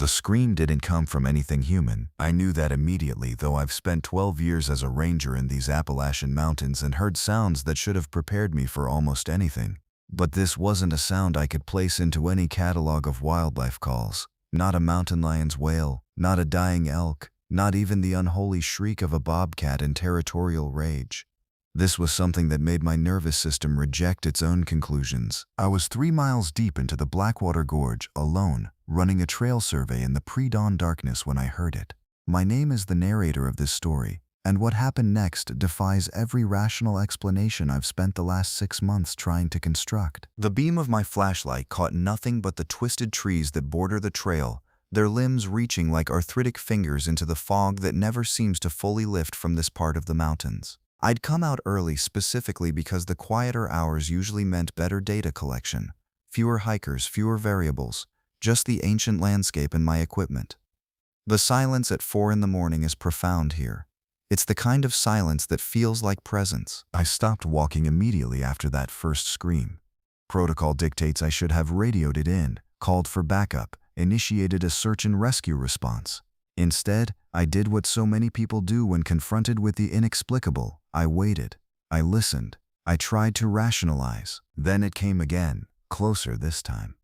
The scream didn't come from anything human. I knew that immediately, though I've spent 12 years as a ranger in these Appalachian mountains and heard sounds that should have prepared me for almost anything. But this wasn't a sound I could place into any catalog of wildlife calls. Not a mountain lion's wail, not a dying elk, not even the unholy shriek of a bobcat in territorial rage. This was something that made my nervous system reject its own conclusions. I was 3 miles deep into the Blackwater Gorge, alone, running a trail survey in the pre-dawn darkness when I heard it. My name is the narrator of this story, and what happened next defies every rational explanation I've spent the last 6 months trying to construct. The beam of my flashlight caught nothing but the twisted trees that border the trail, their limbs reaching like arthritic fingers into the fog that never seems to fully lift from this part of the mountains. I'd come out early specifically because the quieter hours usually meant better data collection. Fewer hikers, fewer variables, just the ancient landscape and my equipment. The silence at 4 in the morning is profound here. It's the kind of silence that feels like presence. I stopped walking immediately after that first scream. Protocol dictates I should have radioed it in, called for backup, initiated a search and rescue response. Instead, I did what so many people do when confronted with the inexplicable. I waited. I listened. I tried to rationalize. Then it came again, closer this time.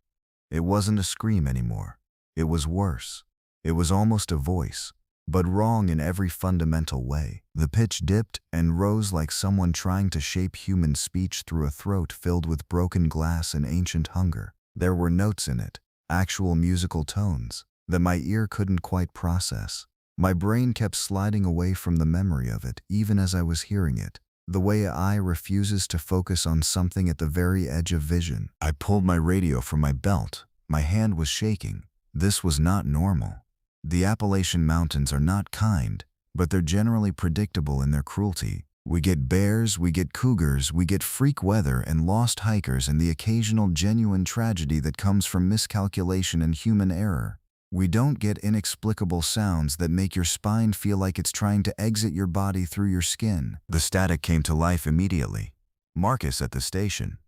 It wasn't a scream anymore. It was worse. It was almost a voice, but wrong in every fundamental way. The pitch dipped and rose like someone trying to shape human speech through a throat filled with broken glass and ancient hunger. There were notes in it, actual musical tones, that my ear couldn't quite process. My brain kept sliding away from the memory of it, even as I was hearing it, the way an eye refuses to focus on something at the very edge of vision. I pulled my radio from my belt. My hand was shaking. This was not normal. The Appalachian Mountains are not kind, but they're generally predictable in their cruelty. We get bears, we get cougars, we get freak weather and lost hikers and the occasional genuine tragedy that comes from miscalculation and human error. We don't get inexplicable sounds that make your spine feel like it's trying to exit your body through your skin. The static came to life immediately. Marcus at the station.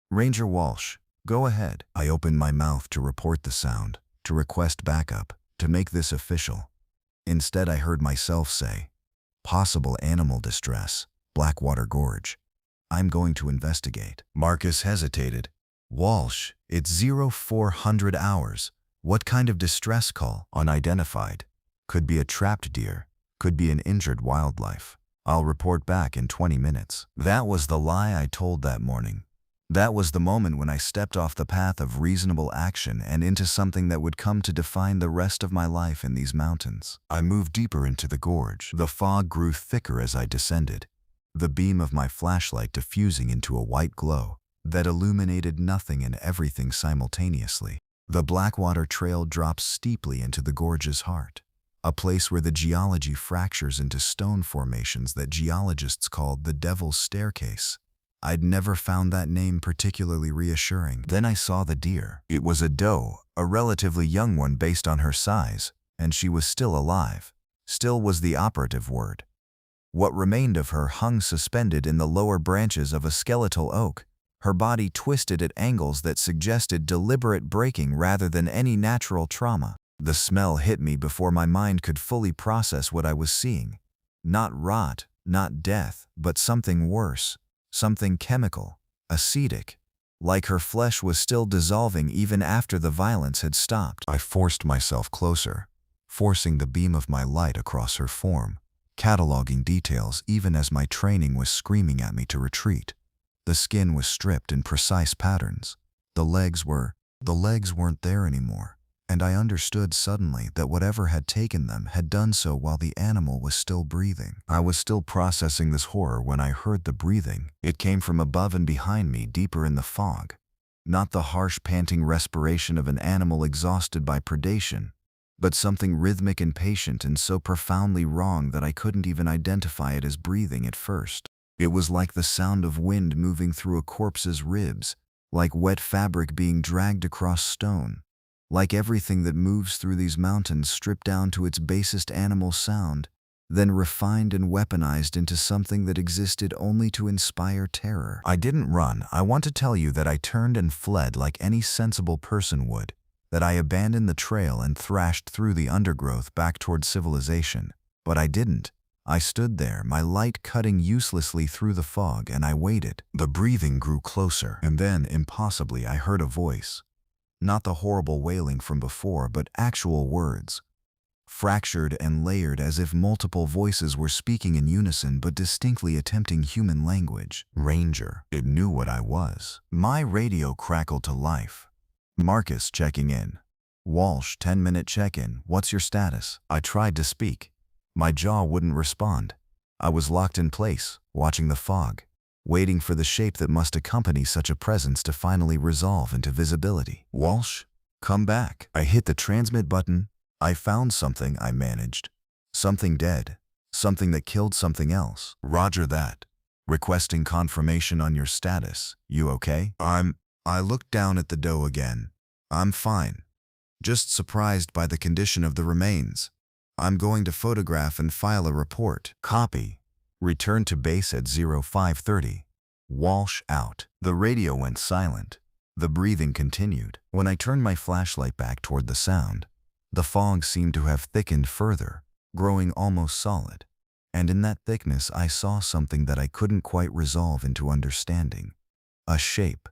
Ranger Walsh, go ahead. I opened my mouth to report the sound, to request backup, to make this official. Instead, I heard myself say, possible animal distress, Blackwater Gorge. I'm going to investigate. Marcus hesitated. Walsh, it's 0400 hours. What kind of distress call? Unidentified. Could be a trapped deer. Could be an injured wildlife. I'll report back in 20 minutes. That was the lie I told that morning. That was the moment when I stepped off the path of reasonable action and into something that would come to define the rest of my life in these mountains. I moved deeper into the gorge. The fog grew thicker as I descended, the beam of my flashlight diffusing into a white glow that illuminated nothing and everything simultaneously. The Blackwater Trail drops steeply into the gorge's heart, a place where the geology fractures into stone formations that geologists called the Devil's Staircase. I'd never found that name particularly reassuring. Then I saw the deer. It was a doe, a relatively young one based on her size, and she was still alive. Still was the operative word. What remained of her hung suspended in the lower branches of a skeletal oak, her body twisted at angles that suggested deliberate breaking rather than any natural trauma. The smell hit me before my mind could fully process what I was seeing. Not rot, not death, but something worse. Something chemical, acetic, like her flesh was still dissolving even after the violence had stopped. I forced myself closer, forcing the beam of my light across her form, cataloging details even as my training was screaming at me to retreat. The skin was stripped in precise patterns. The legs weren't there anymore, and I understood suddenly that whatever had taken them had done so while the animal was still breathing. I was still processing this horror when I heard the breathing. It came from above and behind me, deeper in the fog. Not the harsh panting respiration of an animal exhausted by predation, but something rhythmic and patient and so profoundly wrong that I couldn't even identify it as breathing at first. It was like the sound of wind moving through a corpse's ribs, like wet fabric being dragged across stone, like everything that moves through these mountains stripped down to its basest animal sound, then refined and weaponized into something that existed only to inspire terror. I didn't run. I want to tell you that I turned and fled like any sensible person would. that I abandoned the trail and thrashed through the undergrowth back toward civilization. But I didn't. I stood there, my light cutting uselessly through the fog, and I waited. The breathing grew closer, and then, impossibly, I heard a voice. Not the horrible wailing from before, but actual words. Fractured and layered as if multiple voices were speaking in unison but distinctly attempting human language. Ranger. It knew what I was. My radio crackled to life. Marcus checking in. Walsh, 10-minute check-in. What's your status? I tried to speak. My jaw wouldn't respond. I was locked in place, watching the fog, waiting for the shape that must accompany such a presence to finally resolve into visibility. Walsh, come back. I hit the transmit button. I found something, I managed. Something dead. Something that killed something else. Roger that. Requesting confirmation on your status. You okay? I looked down at the doe again. I'm fine. Just surprised by the condition of the remains. I'm going to photograph and file a report. Copy. Return to base at 0530. Walsh out. The radio went silent. The breathing continued. When I turned my flashlight back toward the sound, the fog seemed to have thickened further, growing almost solid. And in that thickness I saw something that I couldn't quite resolve into understanding. A shape.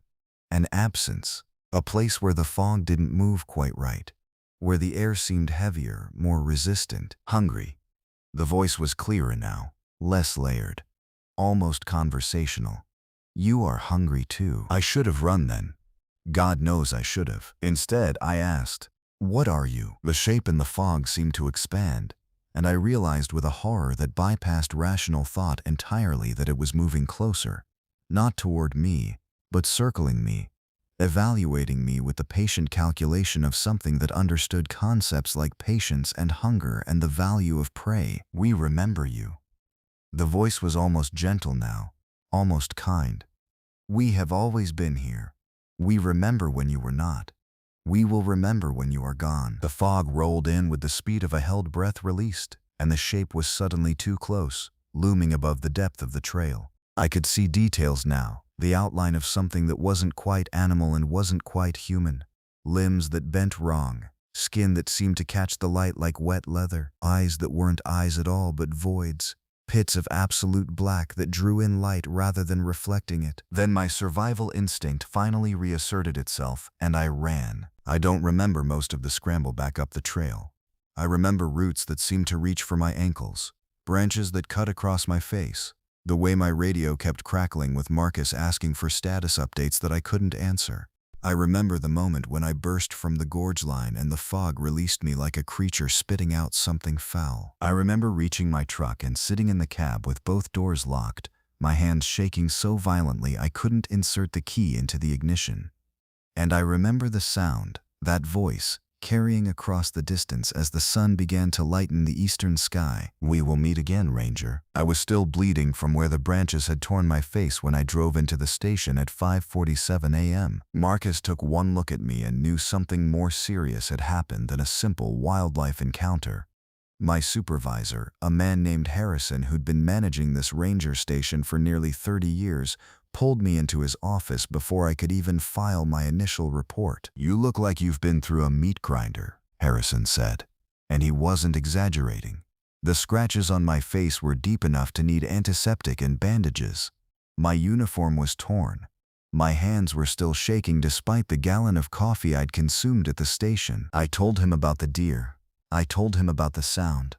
An absence. A place where the fog didn't move quite right. Where the air seemed heavier, more resistant. Hungry. The voice was clearer now, less layered, almost conversational. You are hungry too. I should have run then. God knows I should have. Instead, I asked, what are you? The shape in the fog seemed to expand, and I realized with a horror that bypassed rational thought entirely that it was moving closer, not toward me, but circling me, evaluating me with the patient calculation of something that understood concepts like patience and hunger and the value of prey. We remember you. The voice was almost gentle now, almost kind. We have always been here. We remember when you were not. We will remember when you are gone. The fog rolled in with the speed of a held breath released, and the shape was suddenly too close, looming above the depth of the trail. I could see details now. The outline of something that wasn't quite animal and wasn't quite human. Limbs that bent wrong. Skin that seemed to catch the light like wet leather. Eyes that weren't eyes at all but voids. Pits of absolute black that drew in light rather than reflecting it. Then my survival instinct finally reasserted itself, and I ran. I don't remember most of the scramble back up the trail. I remember roots that seemed to reach for my ankles. Branches that cut across my face. The way my radio kept crackling with Marcus asking for status updates that I couldn't answer. I remember the moment when I burst from the gorge line and the fog released me like a creature spitting out something foul. I remember reaching my truck and sitting in the cab with both doors locked, my hands shaking so violently I couldn't insert the key into the ignition. And I remember the sound, that voice, carrying across the distance as the sun began to lighten the eastern sky. We will meet again, Ranger. I was still bleeding from where the branches had torn my face when I drove into the station at 5:47 a.m. Marcus took one look at me and knew something more serious had happened than a simple wildlife encounter. My supervisor, a man named Harrison who'd been managing this ranger station for nearly 30 years, pulled me into his office before I could even file my initial report. You look like you've been through a meat grinder, Harrison said. And he wasn't exaggerating. The scratches on my face were deep enough to need antiseptic and bandages. My uniform was torn. My hands were still shaking despite the gallon of coffee I'd consumed at the station. I told him about the deer. I told him about the sound.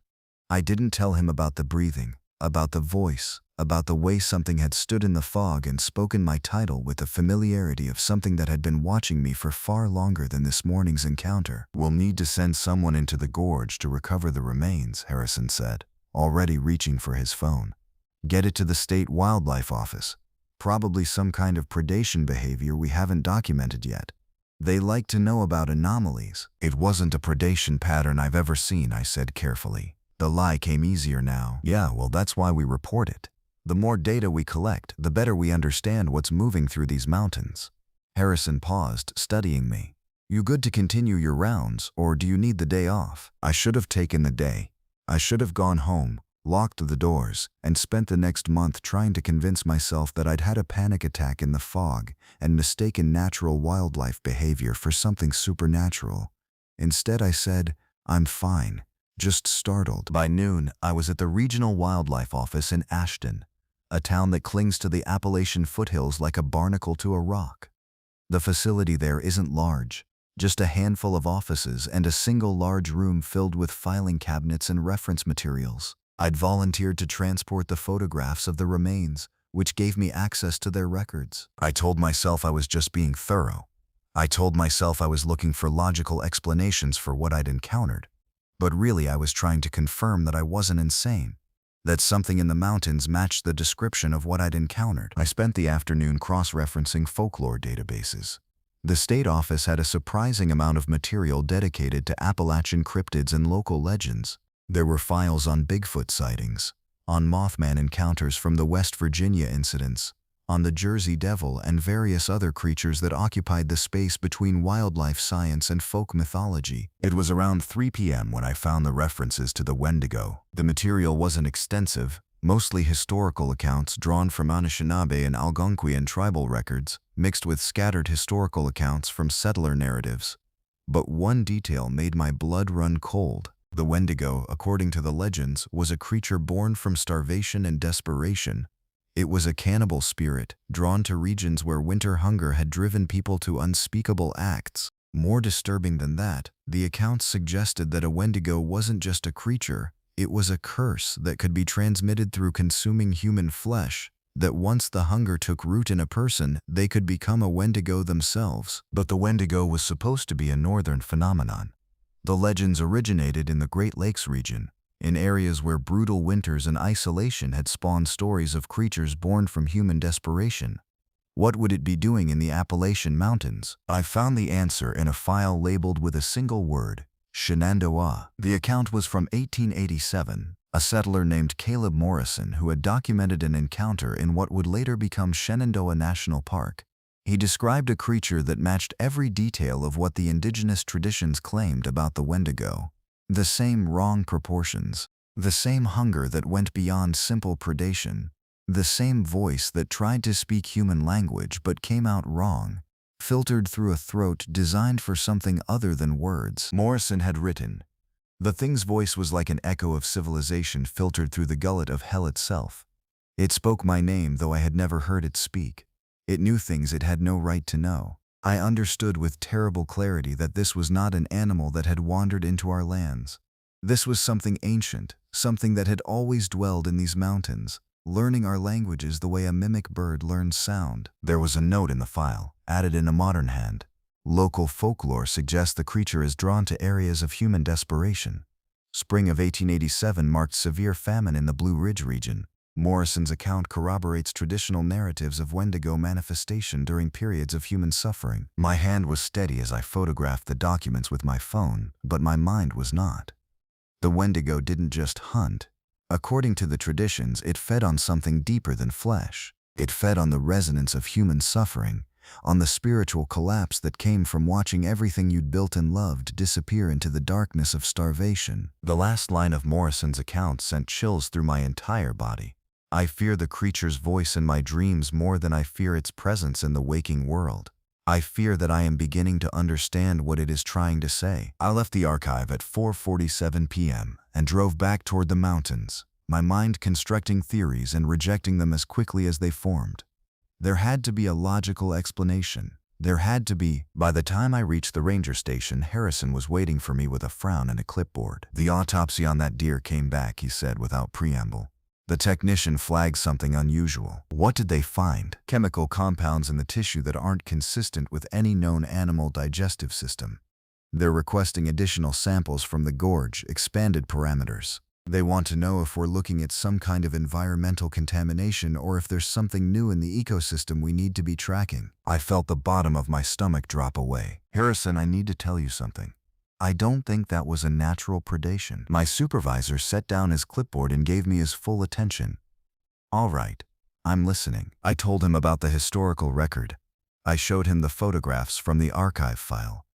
I didn't tell him about the breathing, about the voice, about the way something had stood in the fog and spoken my title with the familiarity of something that had been watching me for far longer than this morning's encounter. We'll need to send someone into the gorge to recover the remains, Harrison said, already reaching for his phone. Get it to the state wildlife office. Probably some kind of predation behavior we haven't documented yet. They like to know about anomalies. It wasn't a predation pattern I've ever seen, I said carefully. The lie came easier now. Yeah, well, that's why we report it. The more data we collect, the better we understand what's moving through these mountains. Harrison paused, studying me. You good to continue your rounds, or do you need the day off? I should have taken the day. I should have gone home, locked the doors, and spent the next month trying to convince myself that I'd had a panic attack in the fog and mistaken natural wildlife behavior for something supernatural. Instead, I said, "I'm fine, just startled." By noon, I was at the Regional Wildlife Office in Ashton, a town that clings to the Appalachian foothills like a barnacle to a rock. The facility there isn't large, just a handful of offices and a single large room filled with filing cabinets and reference materials. I'd volunteered to transport the photographs of the remains, which gave me access to their records. I told myself I was just being thorough. I told myself I was looking for logical explanations for what I'd encountered. But really, I was trying to confirm that I wasn't insane, that something in the mountains matched the description of what I'd encountered. I spent the afternoon cross-referencing folklore databases. The state office had a surprising amount of material dedicated to Appalachian cryptids and local legends. There were files on Bigfoot sightings, on Mothman encounters from the West Virginia incidents, on the Jersey Devil and various other creatures that occupied the space between wildlife science and folk mythology. It was around 3 p.m. when I found the references to the Wendigo. The material wasn't extensive, mostly historical accounts drawn from Anishinaabe and Algonquian tribal records, mixed with scattered historical accounts from settler narratives. But one detail made my blood run cold. The Wendigo, according to the legends, was a creature born from starvation and desperation. It was a cannibal spirit, drawn to regions where winter hunger had driven people to unspeakable acts. More disturbing than that, the accounts suggested that a Wendigo wasn't just a creature, it was a curse that could be transmitted through consuming human flesh, that once the hunger took root in a person, they could become a Wendigo themselves. But the Wendigo was supposed to be a northern phenomenon. The legends originated in the Great Lakes region, in areas where brutal winters and isolation had spawned stories of creatures born from human desperation. What would it be doing in the Appalachian Mountains? I found the answer in a file labeled with a single word, Shenandoah. The account was from 1887, a settler named Caleb Morrison who had documented an encounter in what would later become Shenandoah National Park. He described a creature that matched every detail of what the indigenous traditions claimed about the Wendigo. The same wrong proportions, the same hunger that went beyond simple predation, the same voice that tried to speak human language but came out wrong, filtered through a throat designed for something other than words. Morrison had written, "The thing's voice was like an echo of civilization filtered through the gullet of hell itself. It spoke my name though I had never heard it speak. It knew things it had no right to know. I understood with terrible clarity that this was not an animal that had wandered into our lands. This was something ancient, something that had always dwelled in these mountains, learning our languages the way a mimic bird learns sound." There was a note in the file, added in a modern hand. Local folklore suggests the creature is drawn to areas of human desperation. Spring of 1887 marked severe famine in the Blue Ridge region. Morrison's account corroborates traditional narratives of Wendigo manifestation during periods of human suffering. My hand was steady as I photographed the documents with my phone, but my mind was not. The Wendigo didn't just hunt. According to the traditions, it fed on something deeper than flesh. It fed on the resonance of human suffering, on the spiritual collapse that came from watching everything you'd built and loved disappear into the darkness of starvation. The last line of Morrison's account sent chills through my entire body. I fear the creature's voice in my dreams more than I fear its presence in the waking world. I fear that I am beginning to understand what it is trying to say. I left the archive at 4:47 p.m. and drove back toward the mountains, my mind constructing theories and rejecting them as quickly as they formed. There had to be a logical explanation. There had to be. By the time I reached the ranger station, Harrison was waiting for me with a frown and a clipboard. "The autopsy on that deer came back," he said without preamble. The technician flagged something unusual. "What did they find?" "Chemical compounds in the tissue that aren't consistent with any known animal digestive system. They're requesting additional samples from the gorge, expanded parameters. They want to know if we're looking at some kind of environmental contamination or if there's something new in the ecosystem we need to be tracking." I felt the bottom of my stomach drop away. "Harrison, I need to tell you something. I don't think that was a natural predation." My supervisor set down his clipboard and gave me his full attention. "All right, I'm listening." I told him about the historical record. I showed him the photographs from the archive file.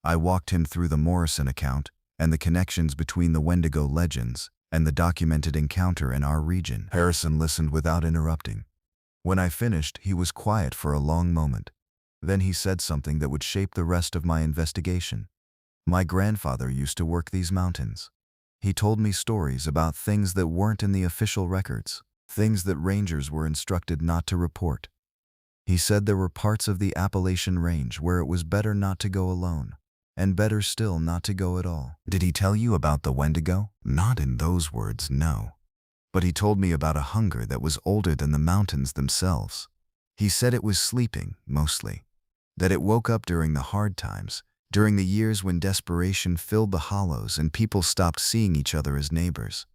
I walked him through the Morrison account and the connections between the Wendigo legends and the documented encounter in our region. Harrison listened without interrupting. When I finished, he was quiet for a long moment. Then he said something that would shape the rest of my investigation. My grandfather used to work these mountains. He told me stories about things that weren't in the official records, things that rangers were instructed not to report. He said there were parts of the Appalachian Range where it was better not to go alone, and better still not to go at all. Did he tell you about the Wendigo? Not in those words, no. But he told me about a hunger that was older than the mountains themselves. He said it was sleeping, mostly. That it woke up during the hard times, during the years when desperation filled the hollows and people stopped seeing each other as neighbors.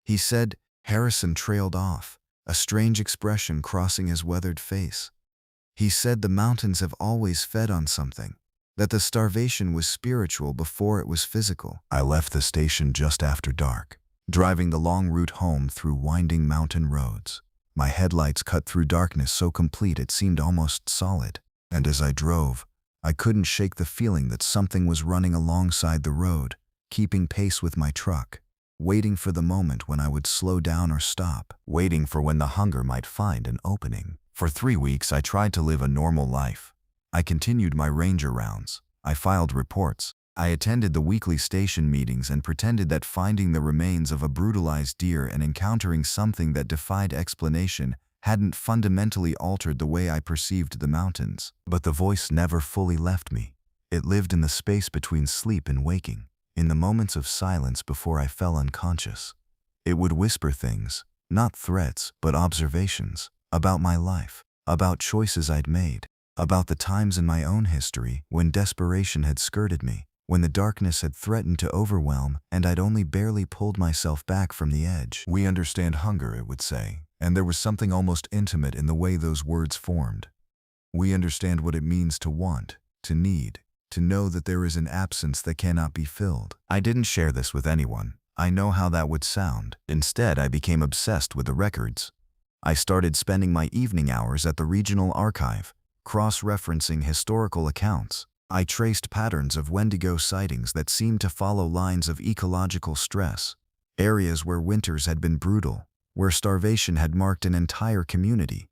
He said. Harrison trailed off, a strange expression crossing his weathered face. He said the mountains have always fed on something, that the starvation was spiritual before it was physical. I left the station just after dark, driving the long route home through winding mountain roads. My headlights cut through darkness so complete it seemed almost solid, and as I drove, I couldn't shake the feeling that something was running alongside the road, keeping pace with my truck, waiting for the moment when I would slow down or stop, waiting for when the hunger might find an opening. For 3 weeks, I tried to live a normal life. I continued my ranger rounds. I filed reports. I attended the weekly station meetings and pretended that finding the remains of a brutalized deer and encountering something that defied explanation hadn't fundamentally altered the way I perceived the mountains. But the voice never fully left me. It lived in the space between sleep and waking, in the moments of silence before I fell unconscious. It would whisper things, not threats, but observations, about my life, about choices I'd made, about the times in my own history when desperation had skirted me, when the darkness had threatened to overwhelm and I'd only barely pulled myself back from the edge. We understand hunger, it would say, and there was something almost intimate in the way those words formed. We understand what it means to want, to need, to know that there is an absence that cannot be filled. I didn't share this with anyone. I know how that would sound. Instead, I became obsessed with the records. I started spending my evening hours at the regional archive, cross-referencing historical accounts. I traced patterns of Wendigo sightings that seemed to follow lines of ecological stress, areas where winters had been brutal, where starvation had marked an entire community.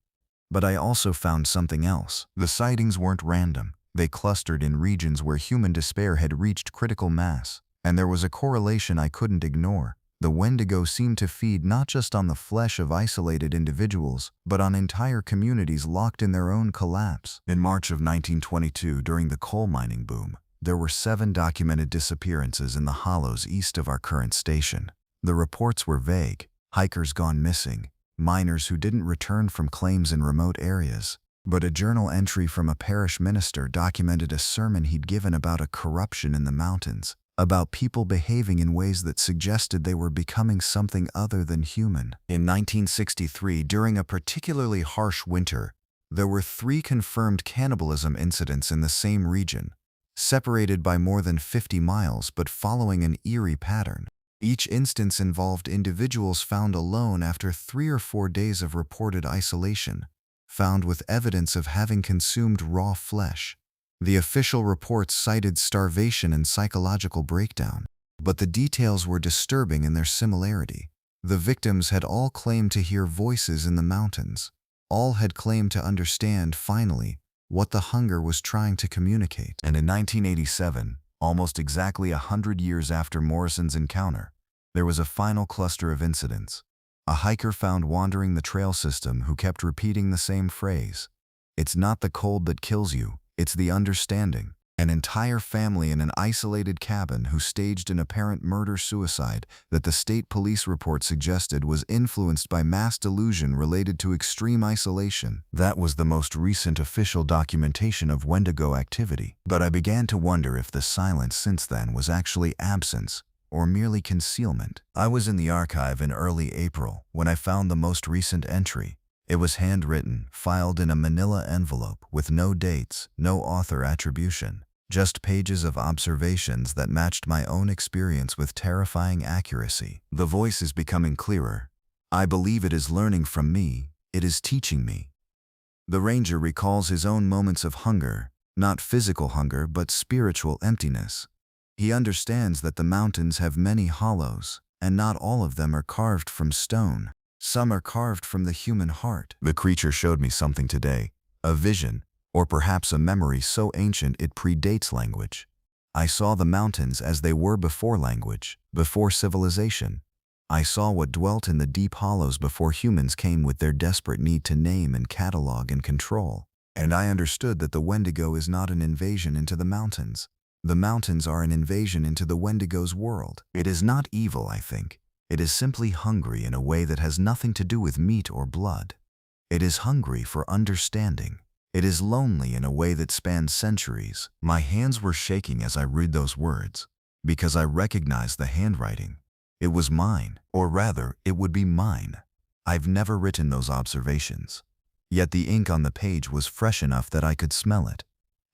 But I also found something else. The sightings weren't random. They clustered in regions where human despair had reached critical mass, and there was a correlation I couldn't ignore. The Wendigo seemed to feed not just on the flesh of isolated individuals, but on entire communities locked in their own collapse. In March of 1922, during the coal mining boom, there were 7 documented disappearances in the hollows east of our current station. The reports were vague: hikers gone missing, miners who didn't return from claims in remote areas. But a journal entry from a parish minister documented a sermon he'd given about a corruption in the mountains, about people behaving in ways that suggested they were becoming something other than human. In 1963, during a particularly harsh winter, there were 3 confirmed cannibalism incidents in the same region, separated by more than 50 miles but following an eerie pattern. Each instance involved individuals found alone after 3 or 4 days of reported isolation, found with evidence of having consumed raw flesh. The official reports cited starvation and psychological breakdown, but the details were disturbing in their similarity. The victims had all claimed to hear voices in the mountains. All had claimed to understand, finally, what the hunger was trying to communicate. And in 1987, almost exactly 100 years after Morrison's encounter, there was a final cluster of incidents. A hiker found wandering the trail system who kept repeating the same phrase: "It's not the cold that kills you, it's the understanding." An entire family in an isolated cabin who staged an apparent murder-suicide that the state police report suggested was influenced by mass delusion related to extreme isolation. That was the most recent official documentation of Wendigo activity. But I began to wonder if the silence since then was actually absence or merely concealment. I was in the archive in early April when I found the most recent entry. It was handwritten, filed in a manila envelope with no dates, no author attribution, just pages of observations that matched my own experience with terrifying accuracy. The voice is becoming clearer. I believe it is learning from me. It is teaching me. The ranger recalls his own moments of hunger, not physical hunger but spiritual emptiness. He understands that the mountains have many hollows, and not all of them are carved from stone. Some are carved from the human heart. The creature showed me something today, a vision, or perhaps a memory so ancient it predates language. I saw the mountains as they were before language, before civilization. I saw what dwelt in the deep hollows before humans came with their desperate need to name and catalog and control. And I understood that the Wendigo is not an invasion into the mountains. The mountains are an invasion into the Wendigo's world. It is not evil, I think. It is simply hungry in a way that has nothing to do with meat or blood. It is hungry for understanding. It is lonely in a way that spans centuries. My hands were shaking as I read those words, because I recognized the handwriting. It was mine, or rather, it would be mine. I've never written those observations. Yet the ink on the page was fresh enough that I could smell it,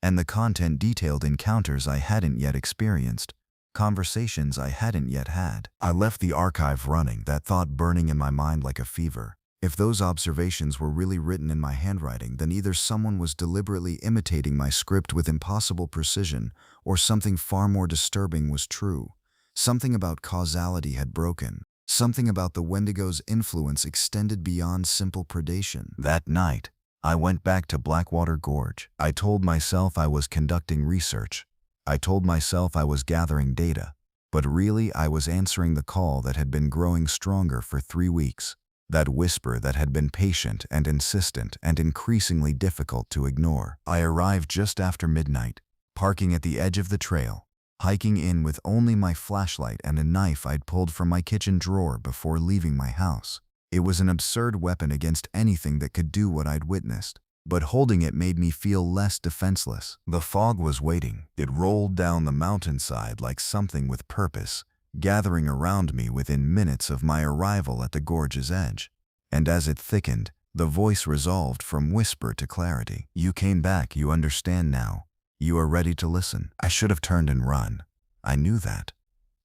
and the content detailed encounters I hadn't yet experienced, conversations I hadn't yet had. I left the archive running, that thought burning in my mind like a fever. If those observations were really written in my handwriting, then either someone was deliberately imitating my script with impossible precision, or something far more disturbing was true. Something about causality had broken. Something about the Wendigo's influence extended beyond simple predation. That night, I went back to Blackwater Gorge. I told myself I was conducting research. I told myself I was gathering data. But really, I was answering the call that had been growing stronger for 3 weeks. That whisper that had been patient and insistent and increasingly difficult to ignore. I arrived just after midnight, parking at the edge of the trail, hiking in with only my flashlight and a knife I'd pulled from my kitchen drawer before leaving my house. It was an absurd weapon against anything that could do what I'd witnessed, but holding it made me feel less defenseless. The fog was waiting. It rolled down the mountainside like something with purpose, gathering around me within minutes of my arrival at the gorge's edge. And as it thickened, the voice resolved from whisper to clarity. You came back, you understand now. You are ready to listen. I should have turned and run. I knew that.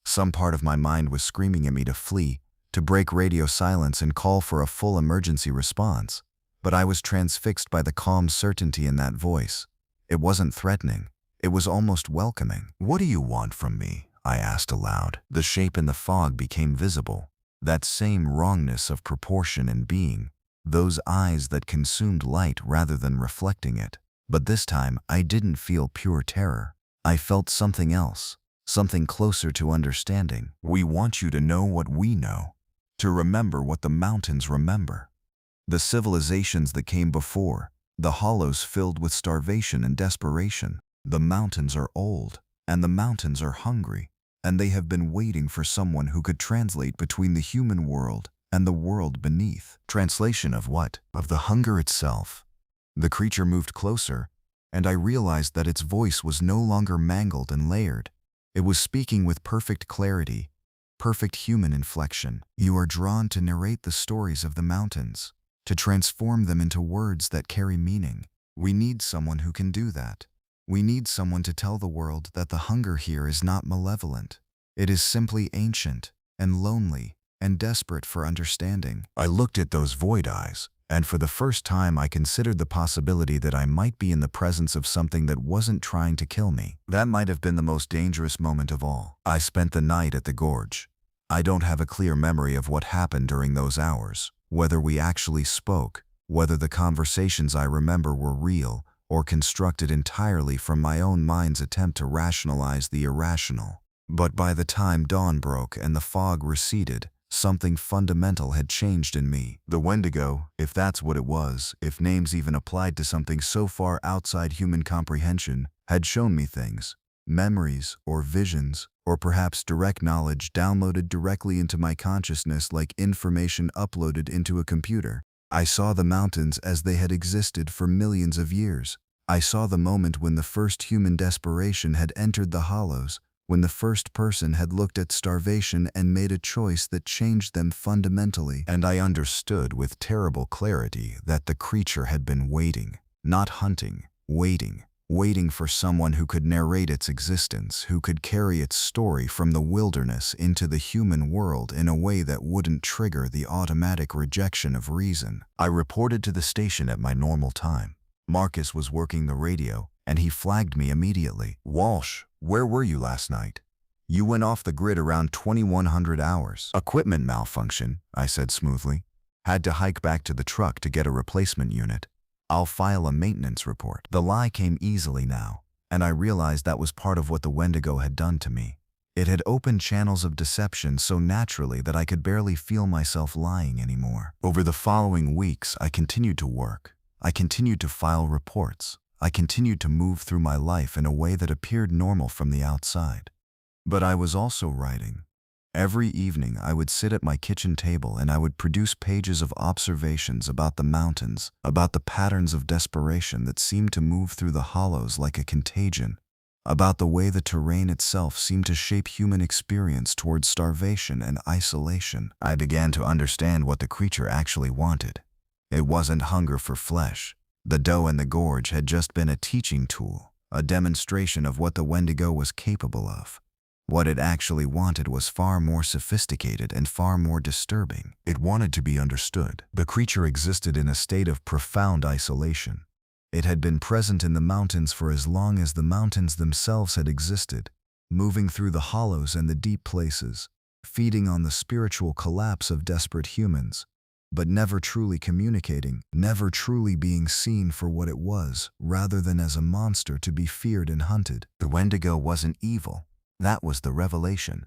Some part of my mind was screaming at me to flee, to break radio silence and call for a full emergency response. But I was transfixed by the calm certainty in that voice. It wasn't threatening. It was almost welcoming. What do you want from me? I asked aloud. The shape in the fog became visible. That same wrongness of proportion and being. Those eyes that consumed light rather than reflecting it. But this time, I didn't feel pure terror. I felt something else. Something closer to understanding. We want you to know what we know. To remember what the mountains remember. The civilizations that came before. The hollows filled with starvation and desperation. The mountains are old. And the mountains are hungry, and they have been waiting for someone who could translate between the human world and the world beneath. Translation of what? Of the hunger itself. The creature moved closer, and I realized that its voice was no longer mangled and layered. It was speaking with perfect clarity, perfect human inflection. You are drawn to narrate the stories of the mountains, to transform them into words that carry meaning. We need someone who can do that. We need someone to tell the world that the hunger here is not malevolent. It is simply ancient and lonely and desperate for understanding. I looked at those void eyes, and for the first time I considered the possibility that I might be in the presence of something that wasn't trying to kill me. That might have been the most dangerous moment of all. I spent the night at the gorge. I don't have a clear memory of what happened during those hours, whether we actually spoke, whether the conversations I remember were real, or constructed entirely from my own mind's attempt to rationalize the irrational. But by the time dawn broke and the fog receded, something fundamental had changed in me. The Wendigo, if that's what it was, if names even applied to something so far outside human comprehension, had shown me things, memories or visions, or perhaps direct knowledge downloaded directly into my consciousness like information uploaded into a computer. I saw the mountains as they had existed for millions of years. I saw the moment when the first human desperation had entered the hollows, when the first person had looked at starvation and made a choice that changed them fundamentally. And I understood with terrible clarity that the creature had been waiting, not hunting, waiting. Waiting for someone who could narrate its existence, who could carry its story from the wilderness into the human world in a way that wouldn't trigger the automatic rejection of reason. I reported to the station at my normal time. Marcus was working the radio, and he flagged me immediately. "Walsh, where were you last night? You went off the grid around 2100 hours. Equipment malfunction, I said smoothly. Had to hike back to the truck to get a replacement unit. I'll file a maintenance report. The lie came easily now, and I realized that was part of what the Wendigo had done to me. It had opened channels of deception so naturally that I could barely feel myself lying anymore. Over the following weeks, I continued to work. I continued to file reports. I continued to move through my life in a way that appeared normal from the outside. But I was also writing. Every evening, I would sit at my kitchen table and I would produce pages of observations about the mountains, about the patterns of desperation that seemed to move through the hollows like a contagion, about the way the terrain itself seemed to shape human experience towards starvation and isolation. I began to understand what the creature actually wanted. It wasn't hunger for flesh. The doe in the gorge had just been a teaching tool, a demonstration of what the Wendigo was capable of. What it actually wanted was far more sophisticated and far more disturbing. It wanted to be understood. The creature existed in a state of profound isolation. It had been present in the mountains for as long as the mountains themselves had existed, moving through the hollows and the deep places, feeding on the spiritual collapse of desperate humans, but never truly communicating, never truly being seen for what it was, rather than as a monster to be feared and hunted. The Wendigo wasn't evil. That was the revelation.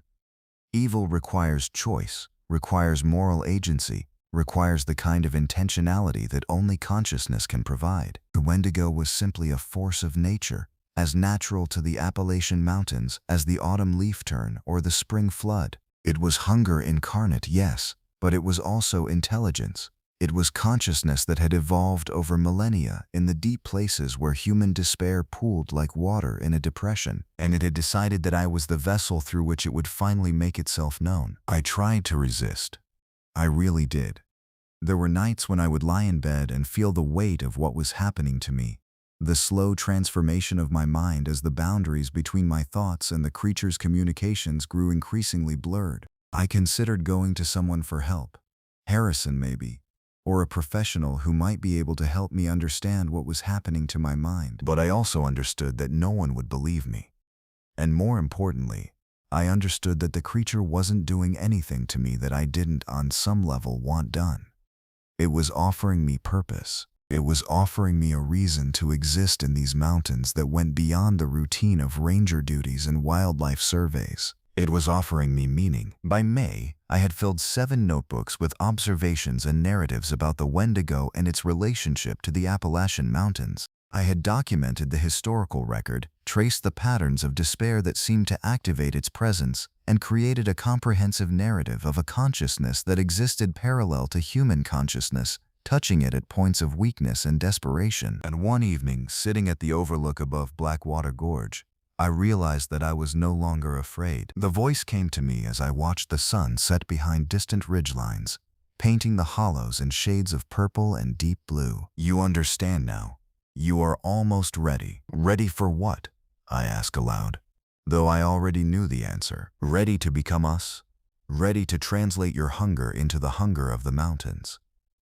Evil requires choice, requires moral agency, requires the kind of intentionality that only consciousness can provide. The Wendigo was simply a force of nature, as natural to the Appalachian Mountains as the autumn leaf turn or the spring flood. It was hunger incarnate, yes, but it was also intelligence. It was consciousness that had evolved over millennia in the deep places where human despair pooled like water in a depression, and it had decided that I was the vessel through which it would finally make itself known. I tried to resist. I really did. There were nights when I would lie in bed and feel the weight of what was happening to me, the slow transformation of my mind as the boundaries between my thoughts and the creature's communications grew increasingly blurred. I considered going to someone for help. Harrison, maybe. Or a professional who might be able to help me understand what was happening to my mind. But I also understood that no one would believe me. And more importantly, I understood that the creature wasn't doing anything to me that I didn't on some level want done. It was offering me purpose. It was offering me a reason to exist in these mountains that went beyond the routine of ranger duties and wildlife surveys. It was offering me meaning. By May, I had filled 7 notebooks with observations and narratives about the Wendigo and its relationship to the Appalachian Mountains. I had documented the historical record, traced the patterns of despair that seemed to activate its presence, and created a comprehensive narrative of a consciousness that existed parallel to human consciousness, touching it at points of weakness and desperation. And one evening, sitting at the overlook above Blackwater Gorge, I realized that I was no longer afraid. The voice came to me as I watched the sun set behind distant ridgelines, painting the hollows in shades of purple and deep blue. You understand now. You are almost ready. Ready for what? I asked aloud, though I already knew the answer. Ready to become us? Ready to translate your hunger into the hunger of the mountains.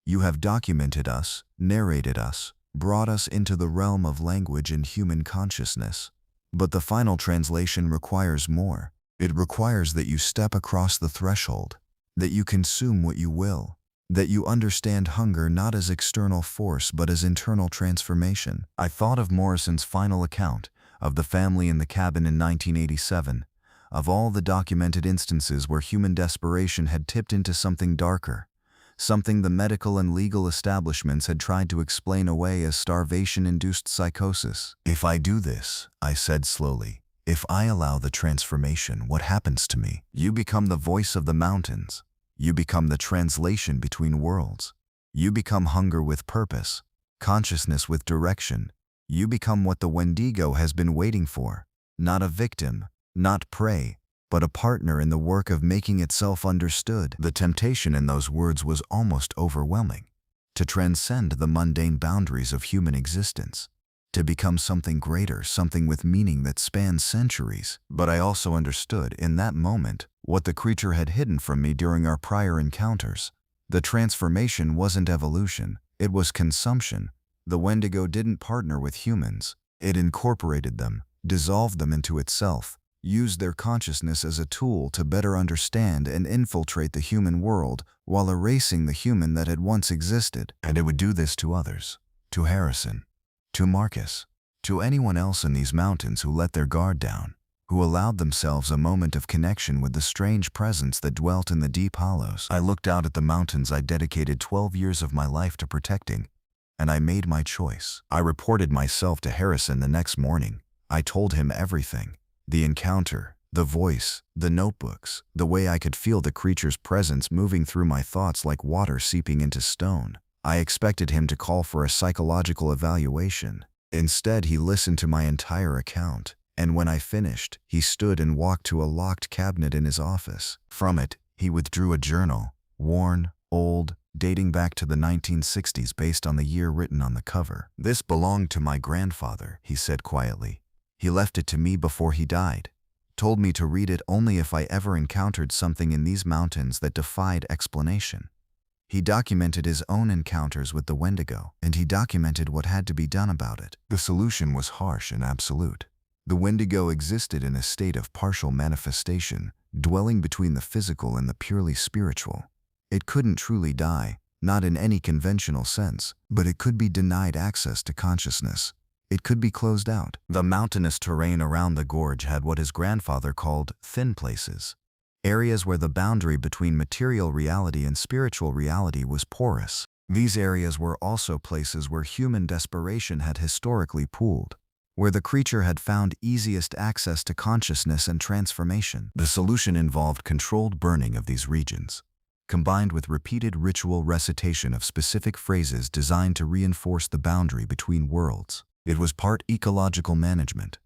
You have documented us, narrated us, brought us into the realm of language and human consciousness. But the final translation requires more. It requires that you step across the threshold, that you consume what you will, that you understand hunger not as external force but as internal transformation. I thought of Morrison's final account, of the family in the cabin in 1987, of all the documented instances where human desperation had tipped into something darker, something the medical and legal establishments had tried to explain away as starvation-induced psychosis. If I do this, I said slowly, if I allow the transformation, what happens to me? You become the voice of the mountains. You become the translation between worlds. You become hunger with purpose, consciousness with direction. You become what the Wendigo has been waiting for, not a victim, not prey, but a partner in the work of making itself understood. The temptation in those words was almost overwhelming. To transcend the mundane boundaries of human existence. To become something greater, something with meaning that spans centuries. But I also understood, in that moment, what the creature had hidden from me during our prior encounters. The transformation wasn't evolution, it was consumption. The Wendigo didn't partner with humans. It incorporated them, dissolved them into itself, used their consciousness as a tool to better understand and infiltrate the human world while erasing the human that had once existed. And it would do this to others, to Harrison, to Marcus, to anyone else in these mountains who let their guard down, who allowed themselves a moment of connection with the strange presence that dwelt in the deep hollows. I looked out at the mountains I'd dedicated 12 years of my life to protecting, and I made my choice. I reported myself to Harrison the next morning. I told him everything. The encounter, the voice, the notebooks, the way I could feel the creature's presence moving through my thoughts like water seeping into stone. I expected him to call for a psychological evaluation. Instead, he listened to my entire account, and when I finished, he stood and walked to a locked cabinet in his office. From it, he withdrew a journal, worn, old, dating back to the 1960s based on the year written on the cover. "This belonged to my grandfather," he said quietly. "He left it to me before he died. Told me to read it only if I ever encountered something in these mountains that defied explanation." He documented his own encounters with the Wendigo, and he documented what had to be done about it. The solution was harsh and absolute. The Wendigo existed in a state of partial manifestation, dwelling between the physical and the purely spiritual. It couldn't truly die, not in any conventional sense, but it could be denied access to consciousness. It could be closed out. The mountainous terrain around the gorge had what his grandfather called thin places, areas where the boundary between material reality and spiritual reality was porous. These areas were also places where human desperation had historically pooled, where the creature had found easiest access to consciousness and transformation. The solution involved controlled burning of these regions, combined with repeated ritual recitation of specific phrases designed to reinforce the boundary between worlds. It was part ecological management,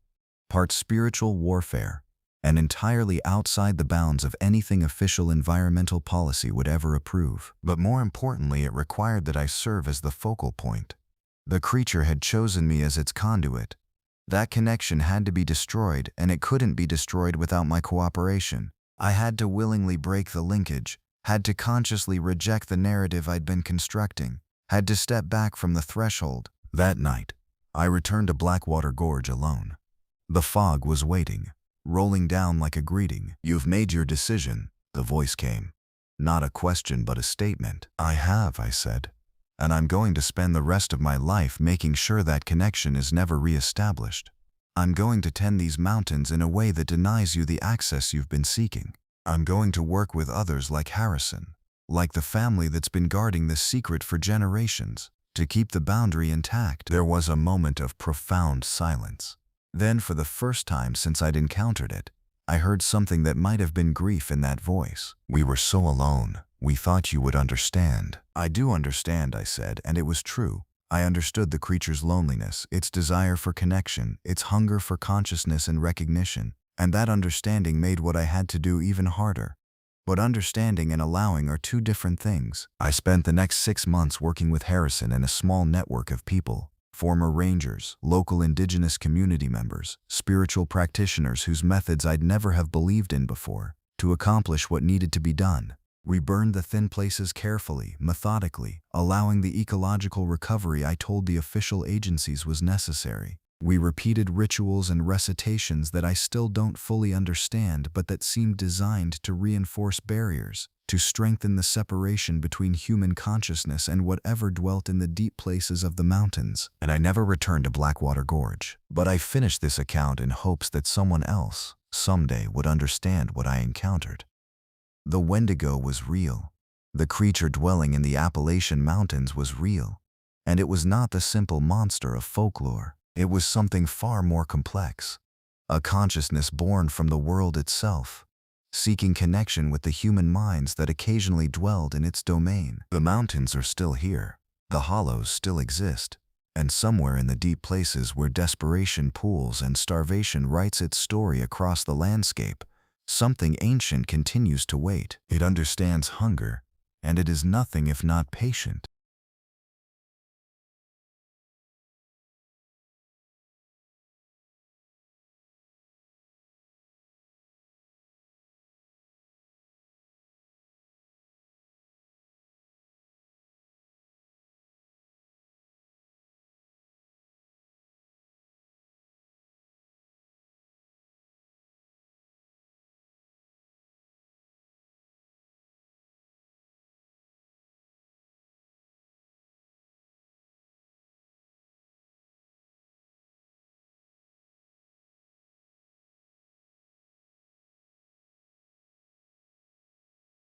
part spiritual warfare, and entirely outside the bounds of anything official environmental policy would ever approve. But more importantly, it required that I serve as the focal point. The creature had chosen me as its conduit. That connection had to be destroyed, and it couldn't be destroyed without my cooperation. I had to willingly break the linkage, had to consciously reject the narrative I'd been constructing, had to step back from the threshold. That night, I returned to Blackwater Gorge alone. The fog was waiting, rolling down like a greeting. "You've made your decision," the voice came. Not a question, but a statement. "I have," I said. "And I'm going to spend the rest of my life making sure that connection is never re-established. I'm going to tend these mountains in a way that denies you the access you've been seeking. I'm going to work with others like Harrison, like the family that's been guarding this secret for generations, to keep the boundary intact." There was a moment of profound silence. Then, for the first time since I'd encountered it, I heard something that might have been grief in that voice. "We were so alone. We thought you would understand." "I do understand," I said, and it was true. I understood the creature's loneliness, its desire for connection, its hunger for consciousness and recognition, and that understanding made what I had to do even harder. But understanding and allowing are two different things. I spent the next 6 months working with Harrison and a small network of people, former rangers, local indigenous community members, spiritual practitioners whose methods I'd never have believed in before, to accomplish what needed to be done. We burned the thin places carefully, methodically, allowing the ecological recovery I told the official agencies was necessary. We repeated rituals and recitations that I still don't fully understand, but that seemed designed to reinforce barriers, to strengthen the separation between human consciousness and whatever dwelt in the deep places of the mountains. And I never returned to Blackwater Gorge. But I finished this account in hopes that someone else, someday, would understand what I encountered. The Wendigo was real. The creature dwelling in the Appalachian Mountains was real. And it was not the simple monster of folklore. It was something far more complex. A consciousness born from the world itself, seeking connection with the human minds that occasionally dwelled in its domain. The mountains are still here. The hollows still exist. And somewhere in the deep places where desperation pools and starvation writes its story across the landscape, something ancient continues to wait. It understands hunger, and it is nothing if not patient.